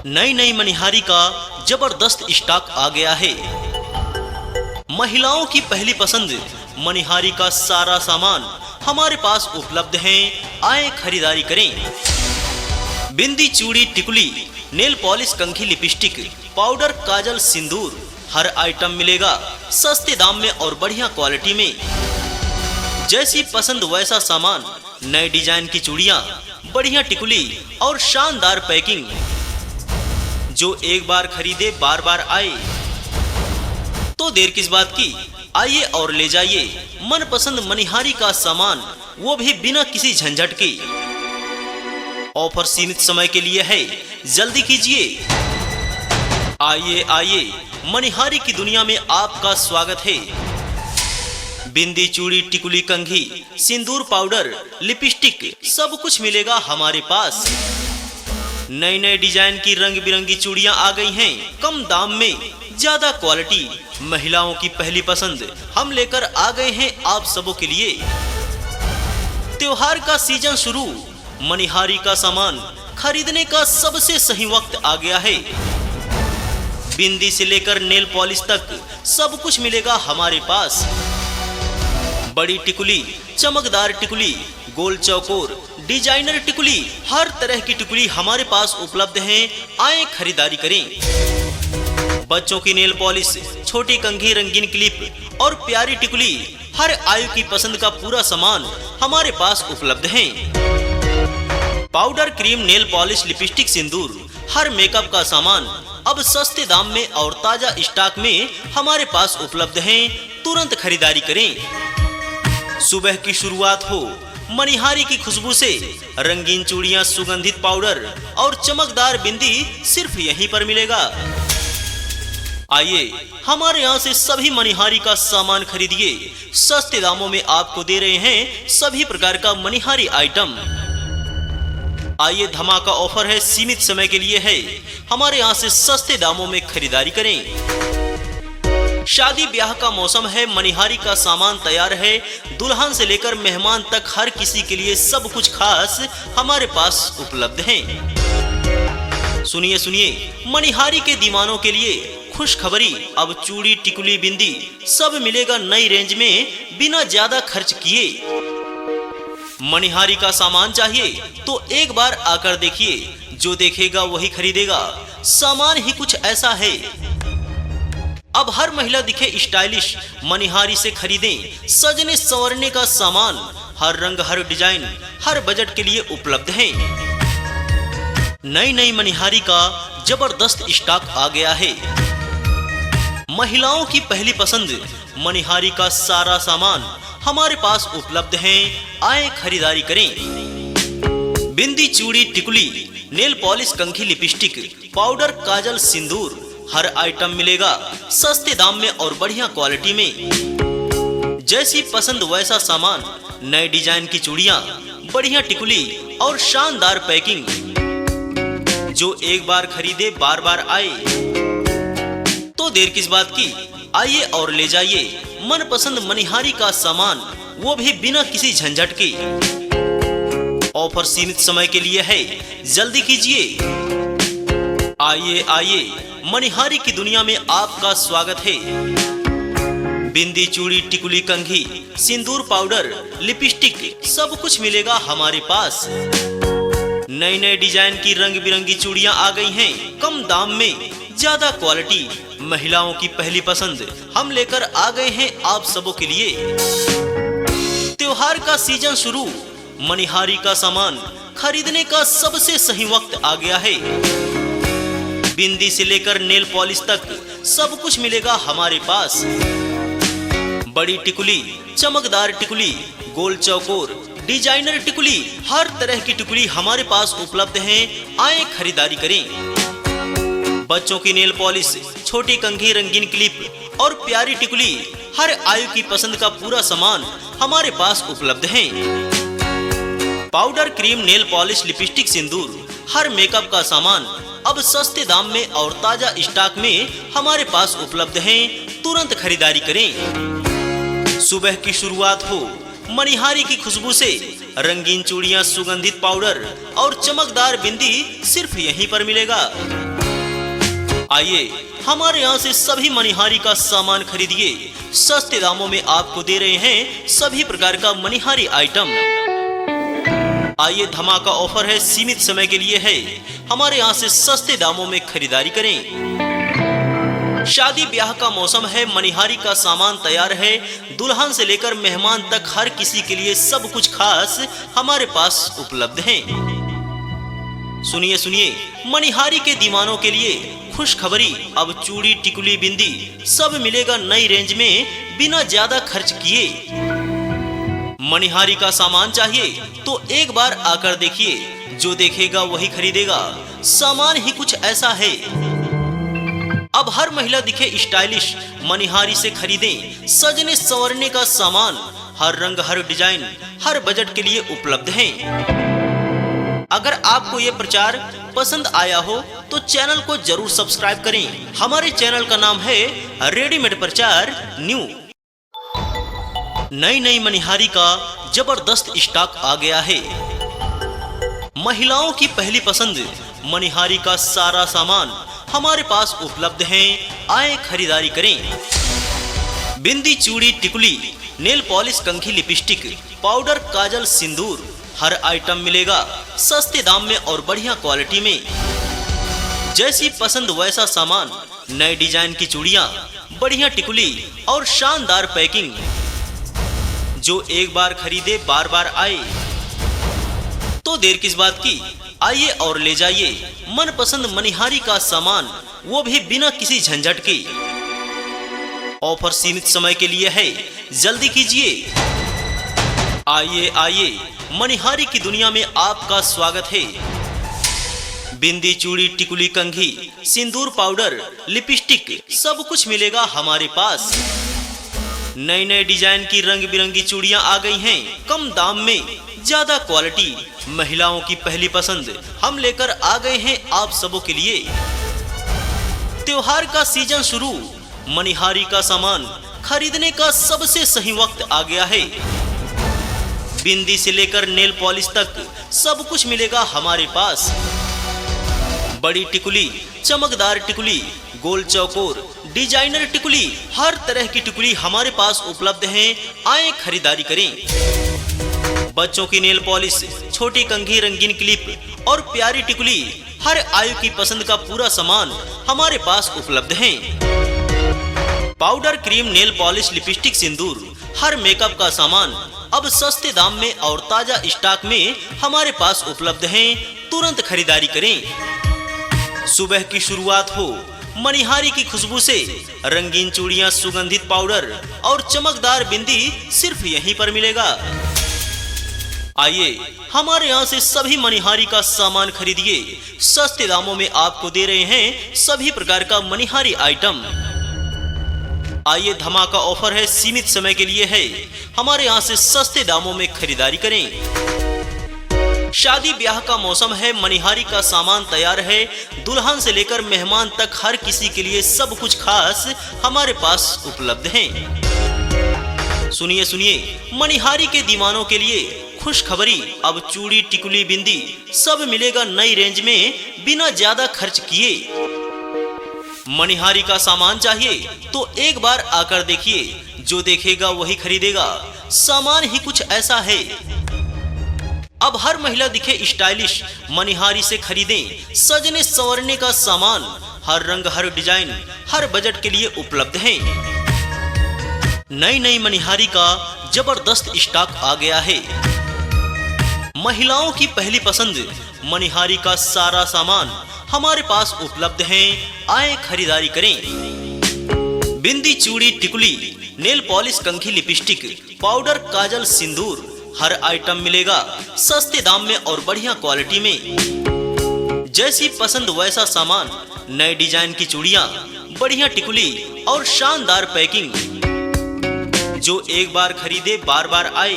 नई नई मनिहारी का जबरदस्त स्टॉक आ गया है। महिलाओं की पहली पसंद मनिहारी का सारा सामान हमारे पास उपलब्ध है। आए खरीदारी करें। बिंदी, चूड़ी, टिकुली, नेल पॉलिश, कंघी, लिपस्टिक, पाउडर, काजल, सिंदूर, हर आइटम मिलेगा सस्ते दाम में और बढ़िया क्वालिटी में। जैसी पसंद वैसा सामान, नए डिजाइन की चूड़ियां, बढ़िया टिकुली और शानदार पैकिंग। जो एक बार खरीदे बार बार आए। तो देर किस बात की, आइए और ले जाइए मनपसंद मनिहारी का सामान, वो भी बिना किसी झंझट के। ऑफर सीमित समय के लिए है, जल्दी कीजिए। आइए आइए, मनिहारी की दुनिया में आपका स्वागत है। बिंदी, चूड़ी, टिकुली, कंघी, सिंदूर, पाउडर, लिपस्टिक, सब कुछ मिलेगा हमारे पास। नए नए डिजाइन की रंग बिरंगी चूड़ियां आ गई हैं, कम दाम में, ज्यादा क्वालिटी। महिलाओं की पहली पसंद हम लेकर आ गए हैं आप सबों के लिए। त्योहार का सीजन शुरू, मनिहारी का सामान खरीदने का सबसे सही वक्त आ गया है। बिंदी से लेकर नेल पॉलिश तक सब कुछ मिलेगा हमारे पास। बड़ी टिकुली, चमकदार टिकुली, गोल चौकोर, डिजाइनर टिकुली, हर तरह की टिकुली हमारे पास उपलब्ध है। आए खरीदारी करें। बच्चों की नेल पॉलिश, छोटी कंघी, रंगीन क्लिप और प्यारी टिकुली, हर आयु की पसंद का पूरा सामान हमारे पास उपलब्ध है। Powder, cream, nail polish, lipstick, सिंदूर, हर मेकअप का सामान अब सस्ते दाम में और ताजा स्टॉक में हमारे पास उपलब्ध है। तुरंत खरीदारी करें। सुबह की शुरुआत हो मनिहारी की खुशबू से। रंगीन चूड़ियां, सुगंधित पाउडर और चमकदार बिंदी सिर्फ यहीं पर मिलेगा। आइए हमारे यहाँ से सभी मनिहारी का सामान खरीदिए। सस्ते दामों में आपको दे रहे हैं सभी प्रकार का मनिहारी आइटम। आइए, धमाका ऑफर है, सीमित समय के लिए है। हमारे यहाँ से सस्ते दामों में खरीदारी करें। शादी ब्याह का मौसम है, मनिहारी का सामान तैयार है। दुल्हन से लेकर मेहमान तक हर किसी के लिए सब कुछ खास हमारे पास उपलब्ध है। सुनिए सुनिए, मनिहारी के दीवानों के लिए खुशखबरी। अब चूड़ी, टिकुली, बिंदी सब मिलेगा नई रेंज में, बिना ज्यादा खर्च किए। मनिहारी का सामान चाहिए तो एक बार आकर देखिए, जो देखेगा वही खरीदेगा। सामान ही कुछ ऐसा है। अब हर महिला दिखे स्टाइलिश, मनिहारी से खरीदें सजने संवरने का सामान। हर रंग, हर डिजाइन, हर बजट के लिए उपलब्ध है। नई नई मनिहारी का जबरदस्त स्टॉक आ गया है। महिलाओं की पहली पसंद मनिहारी का सारा सामान हमारे पास उपलब्ध है। आए खरीदारी करें। बिंदी, चूड़ी, टिकुली, नेल पॉलिश, कंघी, लिपस्टिक, पाउडर, काजल, सिंदूर, हर आइटम मिलेगा सस्ते दाम में और बढ़िया क्वालिटी में। जैसी पसंद वैसा सामान, नए डिजाइन की चूड़ियां, बढ़िया टिकुली और शानदार पैकिंग। जो एक बार खरीदे बार बार आए। तो देर किस बात की, आइए और ले जाइए मनपसंद मनिहारी का सामान, वो भी बिना किसी झंझट के। ऑफर सीमित समय के लिए है, जल्दी कीजिए। आइए आइए, मनिहारी की दुनिया में आपका स्वागत है। बिंदी, चूड़ी, टिकुली, कंघी, सिंदूर, पाउडर, लिपस्टिक, सब कुछ मिलेगा हमारे पास। नए नए डिजाइन की रंग बिरंगी चूड़ियां आ गई हैं, कम दाम में, ज्यादा क्वालिटी। महिलाओं की पहली पसंद हम लेकर आ गए हैं आप सबों के लिए। त्योहार का सीजन शुरू, मनिहारी का सामान खरीदने का सबसे सही वक्त आ गया है। बिंदी से लेकर नेल पॉलिश तक सब कुछ मिलेगा हमारे पास। बड़ी टिकुली, चमकदार टिकुली, गोल चौकोर, डिजाइनर टिकुली, हर तरह की टिकुली हमारे पास उपलब्ध है। आए खरीदारी करें। बच्चों की नेल पॉलिश, छोटी कंघी, रंगीन क्लिप और प्यारी टिकुली, हर आयु की पसंद का पूरा सामान हमारे पास उपलब्ध है। Powder, cream, nail polish, lipstick, सिंदूर, हर मेकअप का सामान अब सस्ते दाम में और ताजा स्टॉक में हमारे पास उपलब्ध है। तुरंत खरीदारी करें। सुबह की शुरुआत हो मनिहारी की खुशबू से। रंगीन चूड़ियां, सुगंधित पाउडर और चमकदार बिंदी सिर्फ यहीं पर मिलेगा। आइए हमारे यहाँ से सभी मनिहारी का सामान खरीदिए। सस्ते दामों में आपको दे रहे हैं सभी प्रकार का मनिहारी आइटम। आइए, धमाका ऑफर है, सीमित समय के लिए है। हमारे यहाँ से सस्ते दामों में खरीदारी करें। शादी ब्याह का मौसम है, मनिहारी का सामान तैयार है। दुल्हन से लेकर मेहमान तक हर किसी के लिए सब कुछ खास हमारे पास उपलब्ध है। सुनिए सुनिए, मनिहारी के दीवानों के लिए खुशखबरी, अब चूड़ी, टिकुली, बिंदी सब मिलेगा नई रेंज में बिना ज्यादा खर्च किए। मनिहारी का सामान चाहिए तो एक बार आकर देखिए, जो देखेगा वही खरीदेगा। सामान ही कुछ ऐसा है। अब हर महिला दिखे स्टाइलिश, मनिहारी से खरीदें सजने संवरने का सामान। हर रंग, हर डिजाइन, हर बजट के लिए उपलब्ध है। अगर आपको ये प्रचार पसंद आया हो तो चैनल को जरूर सब्सक्राइब करें। हमारे चैनल का नाम है रेडीमेड प्रचार न्यू। नई नई मनिहारी का जबरदस्त स्टॉक आ गया है। महिलाओं की पहली पसंद मनिहारी का सारा सामान हमारे पास उपलब्ध है। आए खरीदारी करें। बिंदी, चूड़ी, टिकुली, नेल पॉलिश, कंघी, लिपस्टिक, पाउडर, काजल, सिंदूर, हर आइटम मिलेगा सस्ते दाम में और बढ़िया क्वालिटी में। जैसी पसंद वैसा सामान, नए डिजाइन की चूड़ियां, बढ़िया टिकुली और शानदार पैकिंग। जो एक बार खरीदे बार बार आए, तो देर किस बात की, आइए और ले जाइए मनपसंद मनिहारी का सामान, वो भी बिना किसी झंझट के। ऑफर सीमित समय के लिए है, जल्दी कीजिए। आइए आइए, मनिहारी की दुनिया में आपका स्वागत है। बिंदी, चूड़ी, टिकुली, कंघी, सिंदूर, पाउडर, लिपस्टिक सब कुछ मिलेगा हमारे पास। नए नए डिजाइन की रंग बिरंगी चूड़ियां आ गई हैं, कम दाम में ज्यादा क्वालिटी। महिलाओं की पहली पसंद हम लेकर आ गए हैं आप सबों के लिए। त्योहार का सीजन शुरू, मनिहारी का सामान खरीदने का सबसे सही वक्त आ गया है। बिंदी से लेकर नेल पॉलिश तक सब कुछ मिलेगा हमारे पास। बड़ी टिकुली, चमकदार टिकुली, गोल चौकोर, डिजाइनर टिकुली, हर तरह की टिकुली हमारे पास उपलब्ध है। आए खरीदारी करें। बच्चों की नेल पॉलिश, छोटी कंघी, रंगीन क्लिप और प्यारी टिकुली, हर आयु की पसंद का पूरा सामान हमारे पास उपलब्ध है। Powder, cream, nail polish, lipstick, सिंदूर, हर मेकअप का सामान अब सस्ते दाम में और ताजा स्टॉक में हमारे पास उपलब्ध है। तुरंत खरीदारी करें। सुबह की शुरुआत हो मनिहारी की खुशबू से, रंगीन चूड़ियां, सुगंधित पाउडर और चमकदार बिंदी सिर्फ यहीं पर मिलेगा। आइए हमारे यहाँ से सभी मनिहारी का सामान खरीदिए। सस्ते दामों में आपको दे रहे हैं सभी प्रकार का मनिहारी आइटम। आइए, धमाका ऑफर है, सीमित समय के लिए है। हमारे यहाँ से सस्ते दामों में खरीदारी करें। शादी ब्याह का मौसम है, मनिहारी का सामान तैयार है। दुल्हन से लेकर मेहमान तक हर किसी के लिए सब कुछ खास हमारे पास उपलब्ध है। सुनिए सुनिए, मनिहारी के दीवानों के लिए खुशखबरी, अब चूड़ी, टिकुली, बिंदी सब मिलेगा नई रेंज में बिना ज्यादा खर्च किए। मनिहारी का सामान चाहिए तो एक बार आकर देखिए, जो देखेगा वही खरीदेगा। सामान ही कुछ ऐसा है। अब हर महिला दिखे स्टाइलिश, मनिहारी से खरीदें सजने संवरने का सामान। हर रंग, हर डिजाइन, हर बजट के लिए उपलब्ध है। नई नई मनिहारी का जबरदस्त स्टॉक आ गया है। महिलाओं की पहली पसंद मनिहारी का सारा सामान हमारे पास उपलब्ध है। आए खरीदारी करें। बिंदी, चूड़ी, टिकुली, नेल पॉलिश, कंघी, लिपस्टिक, पाउडर, काजल, सिंदूर, हर आइटम मिलेगा सस्ते दाम में और बढ़िया क्वालिटी में। जैसी पसंद वैसा सामान, नए डिजाइन की चूड़ियां, बढ़िया टिकुली और शानदार पैकिंग। जो एक बार खरीदे बार बार आए,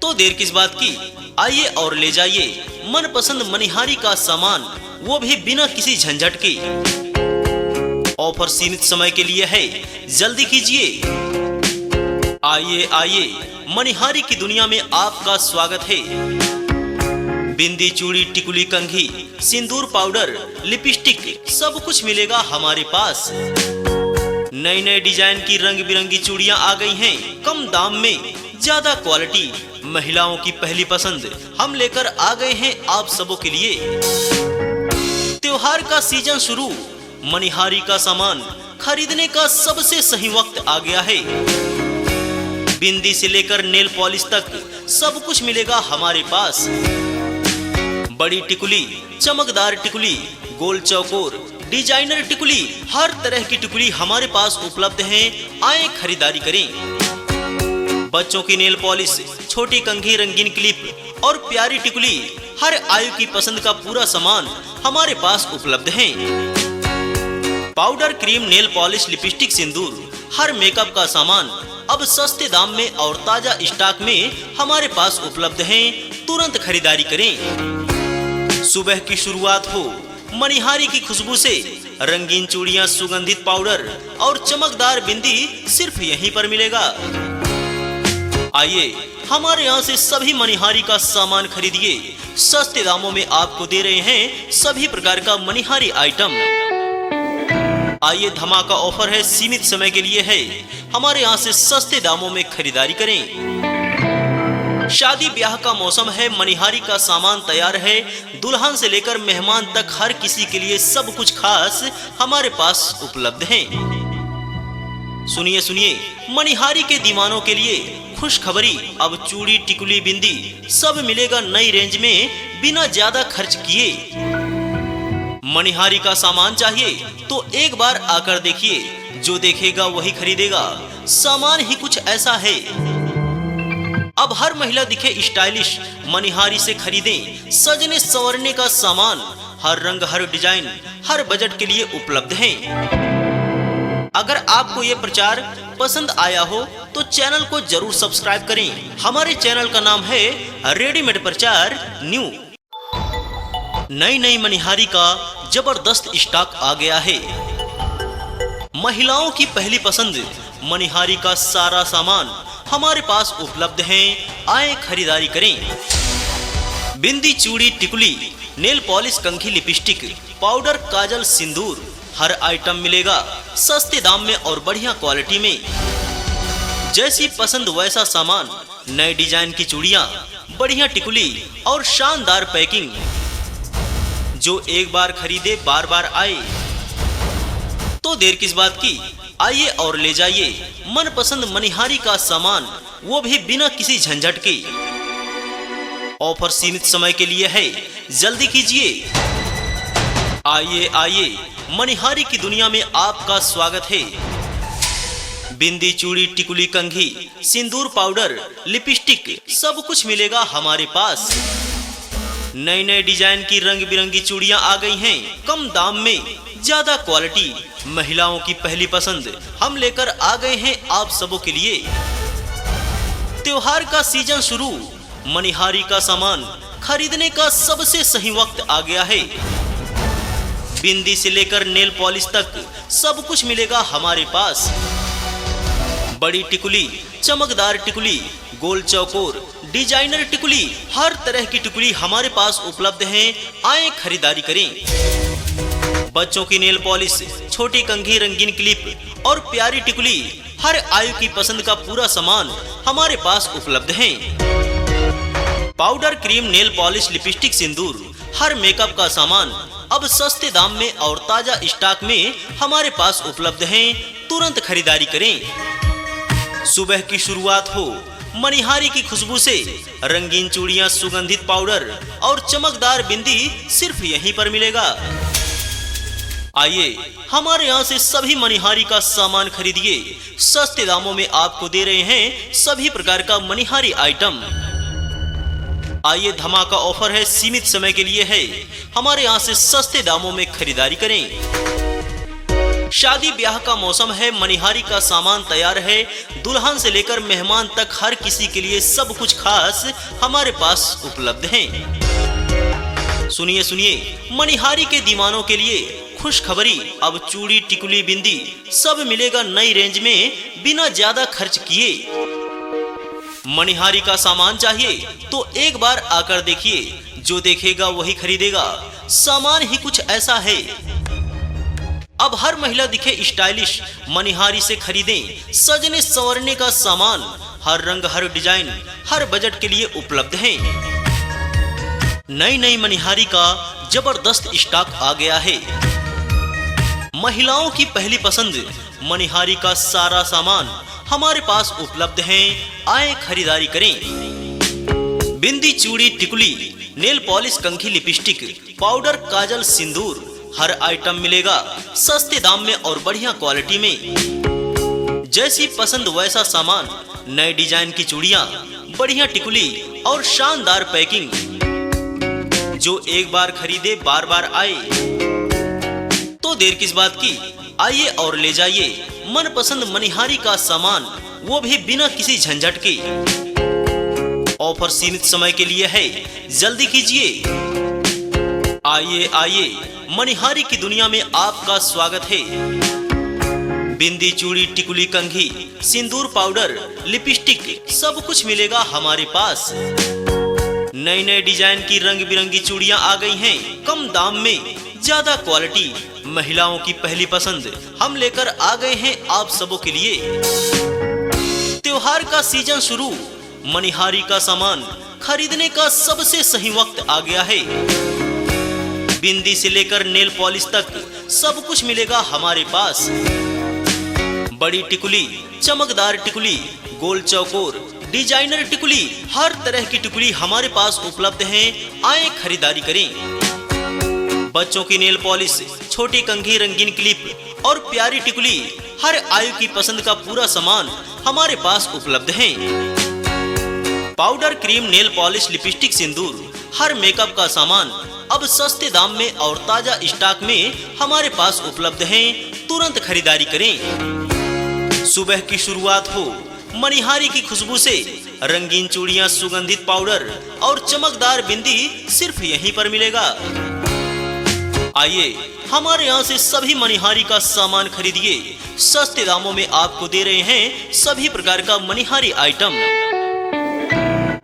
तो देर किस बात की, आइए और ले जाइए मनपसंद मनिहारी का सामान, वो भी बिना किसी झंझट के। ऑफर सीमित समय के लिए है, जल्दी कीजिए। आइए आइए, मनिहारी की दुनिया में आपका स्वागत है। बिंदी, चूड़ी, टिकुली, कंघी, सिंदूर, पाउडर, लिपस्टिक सब कुछ मिलेगा हमारे पास। नए नए डिजाइन की रंग बिरंगी चूड़ियां आ गई हैं, कम दाम में ज्यादा क्वालिटी, महिलाओं की पहली पसंद हम लेकर आ गए हैं आप सबों के लिए। त्योहार का सीजन शुरू, मनिहारी का सामान खरीदने का सबसे सही वक्त आ गया है। बिंदी से लेकर नेल पॉलिश तक सब कुछ मिलेगा हमारे पास। बड़ी टिकुली, चमकदार टिकुली, गोल चौकोर, डिजाइनर टिकुली, हर तरह की टिकुली हमारे पास उपलब्ध है। आए खरीदारी करें। बच्चों की नेल पॉलिश, छोटी कंघी, रंगीन क्लिप और प्यारी टिकुली, हर आयु की पसंद का पूरा सामान हमारे पास उपलब्ध है। Powder, cream, nail polish, lipstick, सिंदूर, हर मेकअप का सामान अब सस्ते दाम में और ताजा स्टॉक में हमारे पास उपलब्ध है। तुरंत खरीदारी करें। सुबह की शुरुआत हो मनिहारी की खुशबू से। रंगीन चूड़ियां, सुगंधित पाउडर और चमकदार बिंदी सिर्फ यहीं पर मिलेगा। आइए हमारे यहाँ से सभी मनिहारी का सामान खरीदिए। सस्ते दामों में आपको दे रहे हैं सभी प्रकार का मनिहारी आइटम। आइए, धमाका ऑफर है, सीमित समय के लिए है। हमारे यहाँ से सस्ते दामों में खरीदारी करें। शादी ब्याह का मौसम है, मनिहारी का सामान तैयार है। दुल्हन से लेकर मेहमान तक हर किसी के लिए सब कुछ खास हमारे पास उपलब्ध है। सुनिए सुनिए, मनिहारी के दीवानों के लिए खुशखबरी, अब चूड़ी, टिकुली, बिंदी सब मिलेगा नई रेंज में, बिना ज्यादा खर्च किए। मनिहारी का सामान चाहिए तो एक बार आकर देखिए, जो देखेगा वही खरीदेगा। सामान ही कुछ ऐसा है। अब हर महिला दिखे स्टाइलिश, मनिहारी से खरीदें। सजने संवरने का सामान, हर रंग, हर डिजाइन, हर बजट के लिए उपलब्ध है। अगर आपको ये प्रचार पसंद आया हो तो चैनल को जरूर सब्सक्राइब करें। हमारे चैनल का नाम है रेडीमेड प्रचार न्यू। नई नई मनिहारी का जबरदस्त स्टॉक आ गया है। महिलाओं की पहली पसंद मनिहारी का सारा सामान हमारे पास उपलब्ध है। आए खरीदारी करें। बिंदी, चूड़ी, टिकुली, नेल पॉलिश, कंघी, लिपस्टिक, पाउडर, काजल, सिंदूर, हर आइटम मिलेगा सस्ते दाम में और बढ़िया क्वालिटी में। जैसी पसंद वैसा सामान, नए डिजाइन की चूड़ियां, बढ़िया टिकुली और शानदार पैकिंग। जो एक बार खरीदे बार बार आए, तो देर किस बात की, आइए और ले जाइए मनपसंद मनिहारी का सामान, वो भी बिना किसी झंझट के। ऑफर सीमित समय के लिए है, जल्दी कीजिए। आइए आइए, मनिहारी की दुनिया में आपका स्वागत है। बिंदी, चूड़ी, टिकुली, कंघी, सिंदूर, पाउडर, लिपस्टिक सब कुछ मिलेगा हमारे पास। नए नए डिजाइन की रंग बिरंगी चूड़ियां आ गई हैं, कम दाम में ज्यादा क्वालिटी, महिलाओं की पहली पसंद हम लेकर आ गए हैं आप सबों के लिए। त्योहार का सीजन शुरू, मनिहारी का सामान खरीदने का सबसे सही वक्त आ गया है। बिंदी से लेकर नेल पॉलिश तक सब कुछ मिलेगा हमारे पास। बड़ी टिकुली, चमकदार टिकुली, गोल चौकोर, डिजाइनर टिकुली, हर तरह की टिकुली हमारे पास उपलब्ध है। आए खरीदारी करें। बच्चों की नेल पॉलिश, छोटी कंघी, रंगीन क्लिप और प्यारी टिकुली, हर आयु की पसंद का पूरा सामान हमारे पास उपलब्ध है। Powder, cream, nail polish, lipstick, सिंदूर, हर मेकअप का सामान अब सस्ते दाम में और ताजा स्टॉक में हमारे पास उपलब्ध है। तुरंत खरीदारी करें। सुबह की शुरुआत हो मनिहारी की खुशबू से। रंगीन चूड़ियां, सुगंधित पाउडर और चमकदार बिंदी सिर्फ यहीं पर मिलेगा। आइए हमारे यहाँ से सभी मनिहारी का सामान खरीदिए। सस्ते दामों में आपको दे रहे हैं सभी प्रकार का मनिहारी आइटम। आइए, धमाका ऑफर है, सीमित समय के लिए है। हमारे यहाँ से सस्ते दामों में खरीदारी करें। शादी ब्याह का मौसम है, मनिहारी का सामान तैयार है। दुल्हन से लेकर मेहमान तक हर किसी के लिए सब कुछ खास हमारे पास उपलब्ध है। सुनिए सुनिए, मनिहारी के दीवानों के लिए खुशखबरी, अब चूड़ी, टिकुली, बिंदी सब मिलेगा नई रेंज में, बिना ज्यादा खर्च किए। मणिहारी का सामान चाहिए तो एक बार आकर देखिए, जो देखेगा वही खरीदेगा। सामान ही कुछ ऐसा है। अब हर महिला दिखे स्टाइलिश, मणिहारी से खरीदें सजने संवरने का सामान। हर रंग, हर डिजाइन, हर बजट के लिए उपलब्ध है। नई नई मणिहारी का जबरदस्त स्टॉक आ गया है। महिलाओं की पहली पसंद मणिहारी का सारा सामान हमारे पास उपलब्ध है। आए खरीदारी करें। बिंदी, चूड़ी, टिकुली, नेल पॉलिश, कंघी, लिपस्टिक, पाउडर, काजल, सिंदूर, हर आइटम मिलेगा सस्ते दाम में और बढ़िया क्वालिटी में। जैसी पसंद वैसा सामान। नए डिजाइन की चूड़ियां, बढ़िया टिकुली और शानदार पैकिंग। जो एक बार खरीदे बार बार आए। तो देर किस बात की, आइए और ले जाइए मनपसंद मणिहारी का सामान, वो भी बिना किसी झंझट के। ऑफर सीमित समय के लिए है, जल्दी कीजिए। आइए आइए, मणिहारी की दुनिया में आपका स्वागत है। बिंदी, चूड़ी, टिकुली, कंघी, सिंदूर, पाउडर, लिपस्टिक, सब कुछ मिलेगा हमारे पास। नए नए डिजाइन की रंग बिरंगी चूड़ियां आ गई हैं, कम दाम में, ज्यादा क्वालिटी। महिलाओं की पहली पसंद हम लेकर आ गए हैं आप सबों के लिए। त्योहार का सीजन शुरू, मणिहारी का सामान खरीदने का सबसे सही वक्त आ गया है। बिंदी से लेकर नेल पॉलिश तक सब कुछ मिलेगा हमारे पास। बड़ी टिकुली, चमकदार टिकुली, गोल चौकोर, डिजाइनर टिकुली, हर तरह की टिकुली हमारे पास उपलब्ध है। आए खरीदारी करें। बच्चों की नेल पॉलिश, छोटी कंघी, रंगीन क्लिप और प्यारी टिकुली, हर आयु की पसंद का पूरा सामान हमारे पास उपलब्ध है। Powder, cream, nail polish, lipstick, सिंदूर, हर मेकअप का सामान अब सस्ते दाम में और ताजा स्टॉक में हमारे पास उपलब्ध है। तुरंत खरीदारी करें। सुबह की शुरुआत हो मणिहारी की खुशबू से। रंगीन चूड़ियां, सुगंधित पाउडर और चमकदार बिंदी सिर्फ यहीं पर मिलेगा। आइए हमारे यहाँ से सभी मणिहारी का सामान खरीदिए। सस्ते दामों में आपको दे रहे हैं सभी प्रकार का मणिहारी आइटम।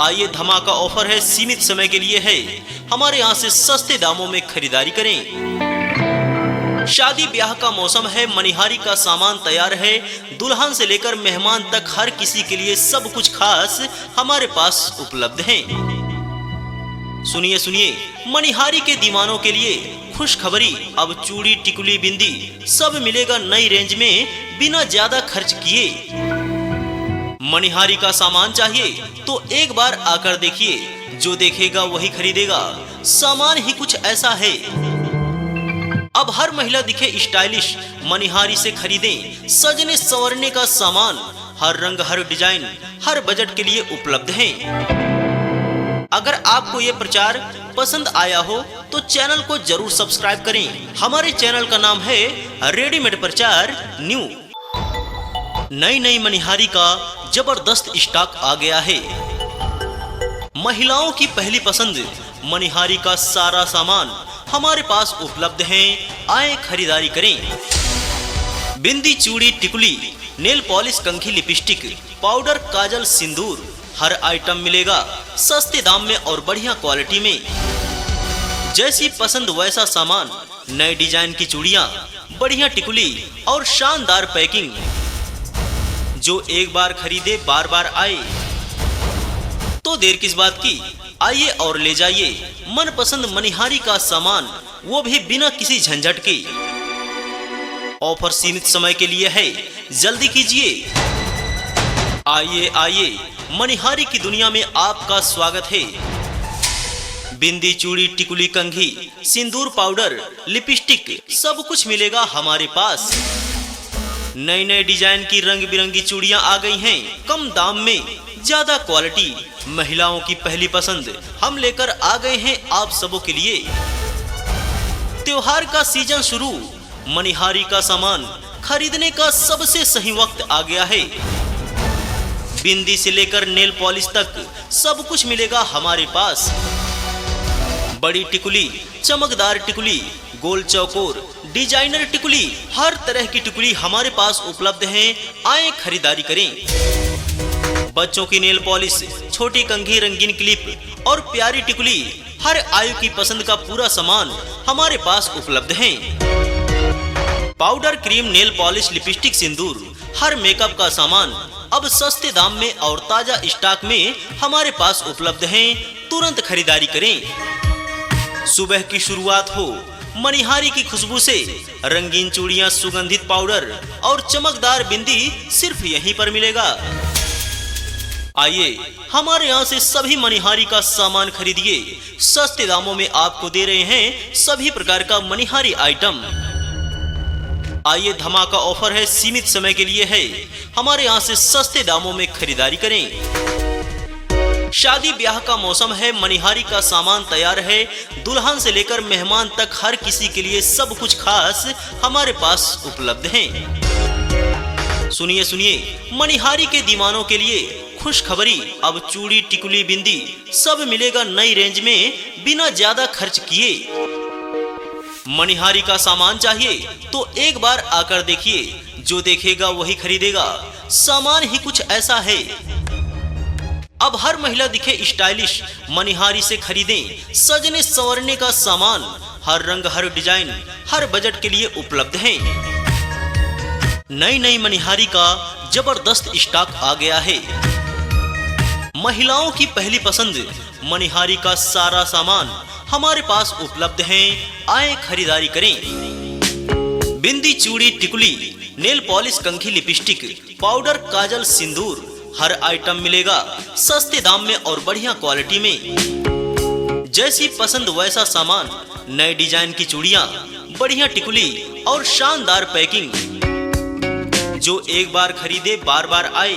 आइए, धमाका ऑफर है, सीमित समय के लिए है। हमारे यहाँ से सस्ते दामों में खरीदारी करें। शादी ब्याह का मौसम है, मणिहारी का सामान तैयार है। दुल्हन से लेकर मेहमान तक हर किसी के लिए सब कुछ खास हमारे पास उपलब्ध है। सुनिए सुनिए, मणिहारी के दीवानों के लिए खुशखबरी। अब चूड़ी, टिकुली, बिंदी सब मिलेगा नई रेंज में, बिना ज्यादा खर्च किए। मणिहारी का सामान चाहिए तो एक बार आकर देखिए, जो देखेगा वही खरीदेगा। सामान ही कुछ ऐसा है। अब हर महिला दिखे स्टाइलिश, मणिहारी से खरीदें सजने संवरने का सामान। हर रंग, हर डिजाइन, हर बजट के लिए उपलब्ध है। अगर आपको ये प्रचार पसंद आया हो तो चैनल को जरूर सब्सक्राइब करें। हमारे चैनल का नाम है रेडीमेड प्रचार न्यू। नई नई मणिहारी का जबरदस्त स्टॉक आ गया है। महिलाओं की पहली पसंद मणिहारी का सारा सामान हमारे पास उपलब्ध है। आए खरीदारी करें। बिंदी, चूड़ी, टिकुली, नेल पॉलिश, कंघी, लिपस्टिक, पाउडर, काजल, सिंदूर, हर आइटम मिलेगा सस्ते दाम में और बढ़िया क्वालिटी में। जैसी पसंद वैसा सामान। नए डिजाइन की चूड़ियां, बढ़िया टिकुली और शानदार पैकिंग। जो एक बार खरीदे बार बार आए। तो देर किस बात की, आइए और ले जाइए मनपसंद मणिहारी का सामान, वो भी बिना किसी झंझट के। ऑफर सीमित समय के लिए है, जल्दी कीजिए। आइए आइए, मणिहारी की दुनिया में आपका स्वागत है। बिंदी, चूड़ी, टिकुली, कंघी, सिंदूर, पाउडर, लिपस्टिक, सब कुछ मिलेगा हमारे पास। नए नए डिजाइन की रंग बिरंगी चूड़ियां आ गई हैं, कम दाम में, ज्यादा क्वालिटी। महिलाओं की पहली पसंद हम लेकर आ गए हैं आप सबों के लिए। त्योहार का सीजन शुरू, मणिहारी का सामान खरीदने का सबसे सही वक्त आ गया है। बिंदी से लेकर नेल पॉलिश तक सब कुछ मिलेगा हमारे पास। बड़ी टिकुली, चमकदार टिकुली, गोल चौकोर, डिजाइनर टिकुली, हर तरह की टिकुली हमारे पास उपलब्ध है। आए खरीदारी करें। बच्चों की नेल पॉलिश, छोटी कंघी, रंगीन क्लिप और प्यारी टिकुली, हर आयु की पसंद का पूरा सामान हमारे पास उपलब्ध है। Powder, cream, nail polish, lipstick, सिंदूर, हर मेकअप का सामान अब सस्ते दाम में और ताजा स्टॉक में हमारे पास उपलब्ध है। तुरंत खरीदारी करें। सुबह की शुरुआत हो मनिहारी की खुशबू से, रंगीन चूड़ियां, सुगंधित पाउडर और चमकदार बिंदी सिर्फ यहीं पर मिलेगा। आइए हमारे यहाँ से सभी मनिहारी का सामान खरीदिए। सस्ते दामों में आपको दे रहे हैं सभी प्रकार का मनिहारी आइटम। आइए, धमाका ऑफर है, सीमित समय के लिए है। हमारे यहाँ से सस्ते दामों में खरीदारी करें। शादी ब्याह का मौसम है, मनिहारी का सामान तैयार है। दुल्हन से लेकर मेहमान तक हर किसी के लिए सब कुछ खास हमारे पास उपलब्ध है। सुनिए सुनिए, मनिहारी के दीवानों के लिए खुशखबरी, अब चूड़ी, टिकुली, बिंदी सब मिलेगा नई रेंज में, बिना ज्यादा खर्च किए। मनिहारी का सामान चाहिए तो एक बार आकर देखिए, जो देखेगा वही खरीदेगा। सामान ही कुछ ऐसा है। अब हर महिला दिखे स्टाइलिश, मनिहारी से खरीदें। सजने संवरने का सामान, हर रंग, हर डिजाइन, हर बजट के लिए उपलब्ध है। नई नई मनिहारी का जबरदस्त स्टॉक आ गया है। महिलाओं की पहली पसंद मनिहारी का सारा सामान हमारे पास उपलब्ध है। आए खरीदारी करें। बिंदी, चूड़ी, टिकुली, नेल पॉलिश, कंघी, लिपस्टिक, पाउडर, काजल, सिंदूर, हर आइटम मिलेगा सस्ते दाम में और बढ़िया क्वालिटी में। जैसी पसंद वैसा सामान, नए डिजाइन की चूड़ियां, बढ़िया टिकुली और शानदार पैकिंग। जो एक बार खरीदे बार बार आए।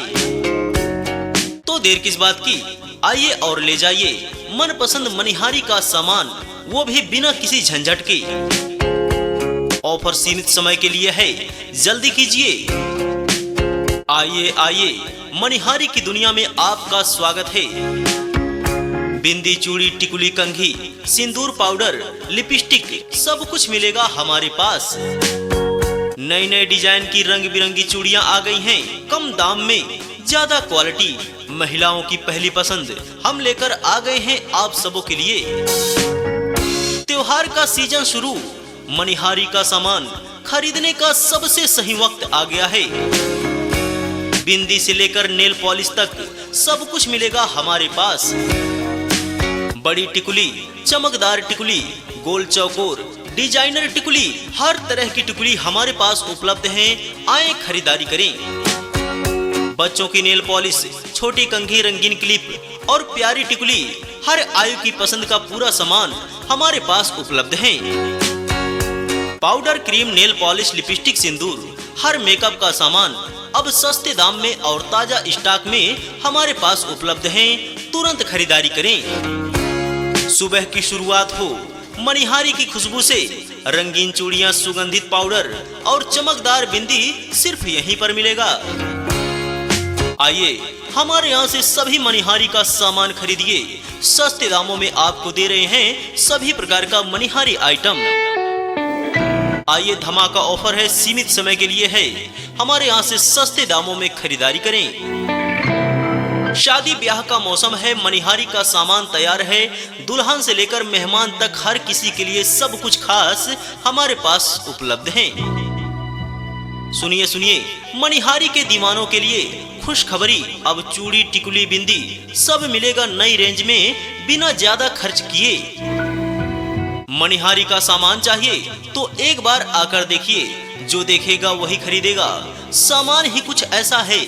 तो देर किस बात की, आइए और ले जाइए मनपसंद मनिहारी का सामान, वो भी बिना किसी झंझट के। ऑफर सीमित समय के लिए है, जल्दी कीजिए। आइए आइए, मनिहारी की दुनिया में आपका स्वागत है। बिंदी, चूड़ी, टिकुली, कंघी, सिंदूर, पाउडर, लिपस्टिक सब कुछ मिलेगा हमारे पास। नए नए डिजाइन की रंग बिरंगी चूड़ियां आ गई हैं, कम दाम में, ज्यादा क्वालिटी। महिलाओं की पहली पसंद हम लेकर आ गए हैं आप सबों के लिए। त्योहार का सीजन शुरू, मनिहारी का सामान खरीदने का सबसे सही वक्त आ गया है। बिंदी से लेकर नेल पॉलिश तक सब कुछ मिलेगा हमारे पास। बड़ी टिकुली, चमकदार टिकुली, गोल चौकोर, डिजाइनर टिकुली, हर तरह की टिकुली हमारे पास उपलब्ध है। आए खरीदारी करें। बच्चों की नेल पॉलिश, छोटी कंघी, रंगीन क्लिप और प्यारी टिकुली, हर आयु की पसंद का पूरा सामान हमारे पास उपलब्ध है। Powder, cream, nail polish, lipstick, सिंदूर, हर मेकअप का सामान अब सस्ते दाम में और ताजा स्टॉक में हमारे पास उपलब्ध है। तुरंत खरीदारी करें। सुबह की शुरुआत हो मनिहारी की खुशबू से, रंगीन चूड़ियां, सुगंधित पाउडर और चमकदार बिंदी सिर्फ यहीं पर मिलेगा। आइए हमारे यहाँ से सभी मनिहारी का सामान खरीदिए। सस्ते दामों में आपको दे रहे हैं सभी प्रकार का मनिहारी आइटम। आइए, धमाका ऑफर है, सीमित समय के लिए है। हमारे यहाँ से सस्ते दामों में खरीदारी करें। शादी ब्याह का मौसम है, मनिहारी का सामान तैयार है। दुल्हन से लेकर मेहमान तक हर किसी के लिए सब कुछ खास हमारे पास उपलब्ध है। सुनिए सुनिए, मनिहारी के दीवानों के लिए खुशखबरी, अब चूड़ी, टिकुली, बिंदी सब मिलेगा नई रेंज में, बिना ज्यादा खर्च किए। मनिहारी का सामान चाहिए तो एक बार आकर देखिए, जो देखेगा वही खरीदेगा। सामान ही कुछ ऐसा है।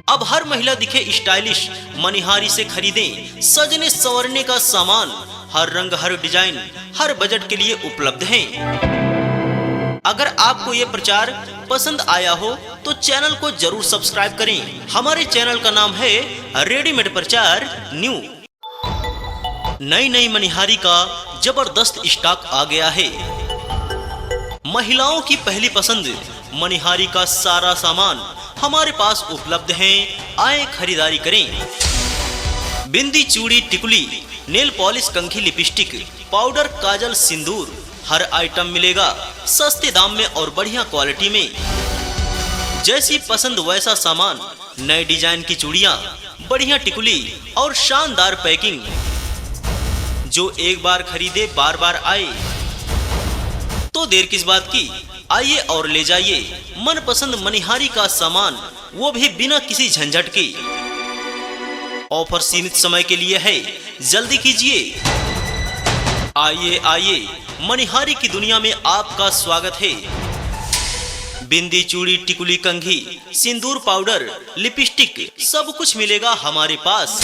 अब हर महिला दिखे स्टाइलिश, मनिहारी से खरीदें। सजने संवरने का सामान, हर रंग, हर डिजाइन, हर बजट के लिए उपलब्ध है। अगर आपको ये प्रचार पसंद आया हो तो चैनल को जरूर सब्सक्राइब करें। हमारे चैनल का नाम है रेडीमेड प्रचार न्यू। नई नई मनिहारी का जबरदस्त स्टॉक आ गया है। महिलाओं की पहली पसंद मनिहारी का सारा सामान हमारे पास उपलब्ध है। आए खरीदारी करें। बिंदी, चूड़ी, टिकुली, नेल पॉलिश, कंघी, लिपस्टिक, पाउडर, काजल, सिंदूर, हर आइटम मिलेगा सस्ते दाम में और बढ़िया क्वालिटी में। जैसी पसंद वैसा सामान नए डिजाइन की चूड़ियां, बढ़िया टिकुली और शानदार पैकिंग। जो एक बार खरीदे बार बार आए। तो देर किस बात की, आइए और ले जाइए मनपसंद मनिहारी का सामान, वो भी बिना किसी झंझट के। ऑफर सीमित समय के लिए है, जल्दी कीजिए। आइए आइए, मनिहारी की दुनिया में आपका स्वागत है। बिंदी, चूड़ी, टिकुली, कंघी, सिंदूर, पाउडर, लिपस्टिक, सब कुछ मिलेगा हमारे पास।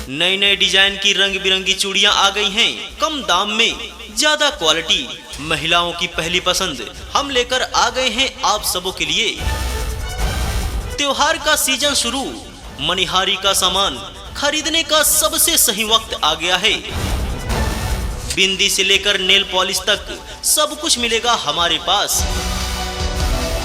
नए नए डिजाइन की रंग बिरंगी चूड़ियां आ गई हैं, कम दाम में, ज्यादा क्वालिटी, महिलाओं की पहली पसंद हम लेकर आ गए हैं आप सबों के लिए। त्योहार का सीजन शुरू, मनिहारी का सामान खरीदने का सबसे सही वक्त आ गया है। बिंदी से लेकर नेल पॉलिश तक सब कुछ मिलेगा हमारे पास।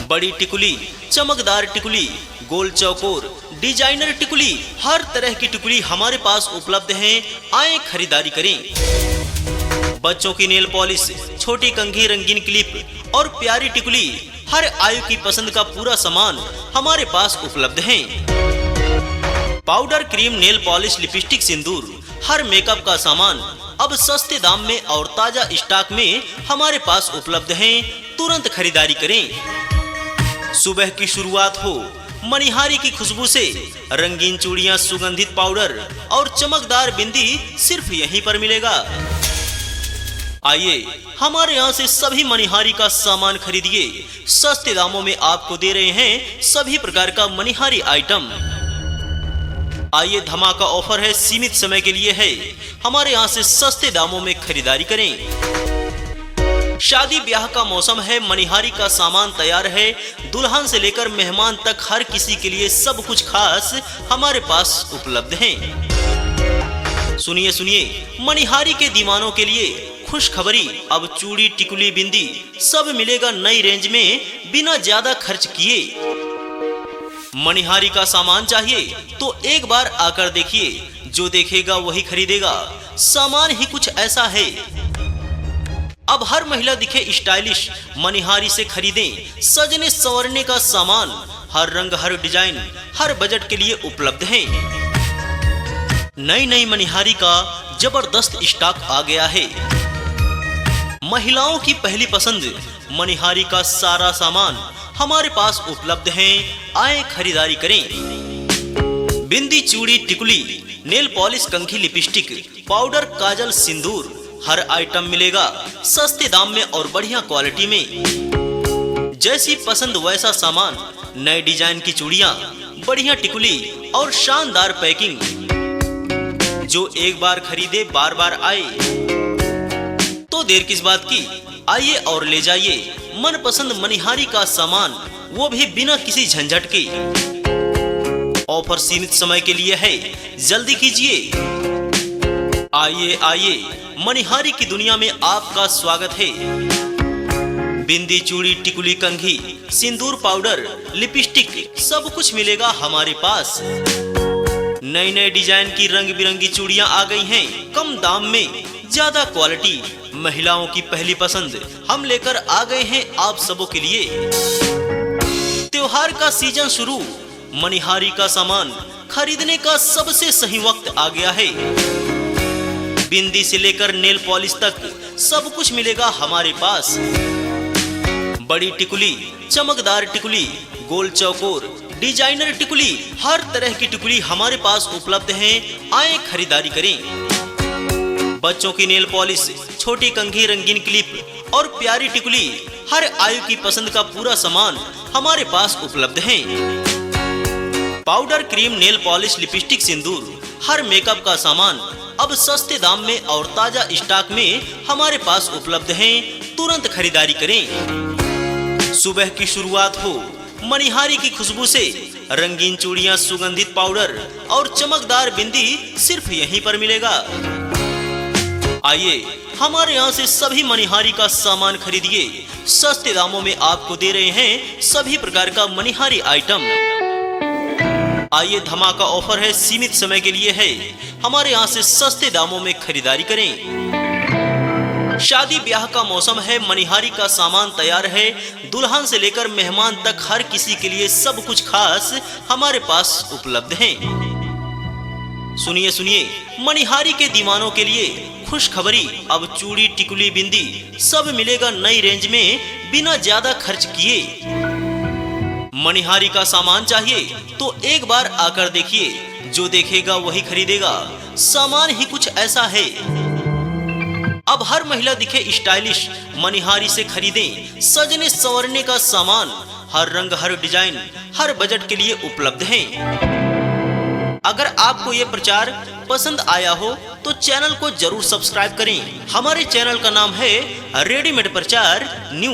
बड़ी टिकुली, चमकदार टिकुली, गोल चौकोर, डिजाइनर टिकुली, हर तरह की टिकुली हमारे पास उपलब्ध हैं। आए खरीदारी करें। बच्चों की नेल पॉलिश, छोटी कंघी, रंगीन क्लिप और प्यारी टिकुली, हर आयु की पसंद का पूरा सामान हमारे पास उपलब्ध है। Powder, cream, nail polish, lipstick, सिंदूर, हर मेकअप का सामान अब सस्ते दाम में और ताजा स्टॉक में हमारे पास उपलब्ध है। तुरंत खरीदारी करें। सुबह की शुरुआत हो मनिहारी की खुशबू से। रंगीन चूड़ियां, सुगंधित पाउडर और चमकदार बिंदी सिर्फ यहीं पर मिलेगा। आइए हमारे यहाँ से सभी मनिहारी का सामान खरीदिए। सस्ते दामों में आपको दे रहे हैं सभी प्रकार का मनिहारी आइटम। आइए, धमाका ऑफर है, सीमित समय के लिए है। हमारे यहाँ से सस्ते दामों में खरीदारी करें। शादी ब्याह का मौसम है, मनिहारी का सामान तैयार है। दुल्हन से लेकर मेहमान तक हर किसी के लिए सब कुछ खास हमारे पास उपलब्ध है। सुनिए सुनिए, मनिहारी के दीवानों के लिए खुशखबरी, अब चूड़ी, टिकुली, बिंदी सब मिलेगा नई रेंज में, बिना ज्यादा खर्च किए। मनिहारी का सामान चाहिए तो एक बार आकर देखिए, जो देखेगा वही खरीदेगा। सामान ही कुछ ऐसा है। अब हर महिला दिखे स्टाइलिश, मनिहारी से खरीदें। सजने संवरने का सामान, हर रंग, हर डिजाइन, हर बजट के लिए उपलब्ध है। नई नई मनिहारी का जबरदस्त स्टॉक आ गया है। महिलाओं की पहली पसंद मनिहारी का सारा सामान हमारे पास उपलब्ध है। आए खरीदारी करें। बिंदी, चूड़ी, टिकुली, नेल पॉलिश, कंघी, लिपस्टिक, पाउडर, काजल, सिंदूर, हर आइटम मिलेगा सस्ते दाम में और बढ़िया क्वालिटी में। जैसी पसंद वैसा सामान, नए डिजाइन की चूड़ियां, बढ़िया टिकुली और शानदार पैकिंग। जो एक बार खरीदे बार बार आए। तो देर किस बात की, आइए और ले जाइए मनपसंद मनिहारी का सामान, वो भी बिना किसी झंझट के। ऑफर सीमित समय के लिए है, जल्दी कीजिए। आइए आइए, मनिहारी की दुनिया में आपका स्वागत है। बिंदी, चूड़ी, टिकुली, कंघी, सिंदूर, पाउडर, लिपस्टिक, सब कुछ मिलेगा हमारे पास। नए नए डिजाइन की रंग बिरंगी चूड़ियां आ गई हैं, कम दाम में, ज्यादा क्वालिटी, महिलाओं की पहली पसंद हम लेकर आ गए हैं आप सबों के लिए। त्योहार का सीजन शुरू, मनिहारी का सामान खरीदने का सबसे सही वक्त आ गया है। बिंदी से लेकर नेल पॉलिश तक सब कुछ मिलेगा हमारे पास। बड़ी टिकुली, चमकदार टिकुली, गोल चौकोर, डिजाइनर टिकुली, हर तरह की टिकुली हमारे पास उपलब्ध है। आए खरीदारी करें। बच्चों की नेल पॉलिश, छोटी कंघी, रंगीन क्लिप और प्यारी टिकुली, हर आयु की पसंद का पूरा सामान हमारे पास उपलब्ध है। Powder, cream, nail polish, lipstick, सिंदूर, हर मेकअप का सामान अब सस्ते दाम में और ताजा स्टॉक में हमारे पास उपलब्ध है। तुरंत खरीदारी करें। सुबह की शुरुआत हो मनिहारी की खुशबू से। रंगीन चूड़ियां, सुगंधित पाउडर और चमकदार बिंदी सिर्फ यहीं पर मिलेगा। आइए हमारे यहाँ से सभी मनिहारी का सामान खरीदिए। सस्ते दामों में आपको दे रहे हैं सभी प्रकार का मनिहारी आइटम। आइए, धमाका ऑफर है, सीमित समय के लिए है। हमारे यहाँ से सस्ते दामों में खरीदारी करें। शादी ब्याह का मौसम है, मनिहारी का सामान तैयार है। दुल्हन से लेकर मेहमान तक हर किसी के लिए सब कुछ खास हमारे पास उपलब्ध है। सुनिए सुनिए, मनिहारी के दीवानों के लिए खुशखबरी, अब चूड़ी टिकुली बिंदी सब मिलेगा नई रेंज में बिना ज्यादा खर्च किए। मनिहारी का सामान चाहिए तो एक बार आकर देखिए, जो देखेगा वही खरीदेगा। सामान ही कुछ ऐसा है। अब हर महिला दिखे स्टाइलिश, मनिहारी से खरीदें सजने संवरने का सामान। हर रंग, हर डिजाइन, हर बजट के लिए उपलब्ध है। अगर आपको ये प्रचार पसंद आया हो तो चैनल को जरूर सब्सक्राइब करें। हमारे चैनल का नाम है रेडीमेड प्रचार न्यूज।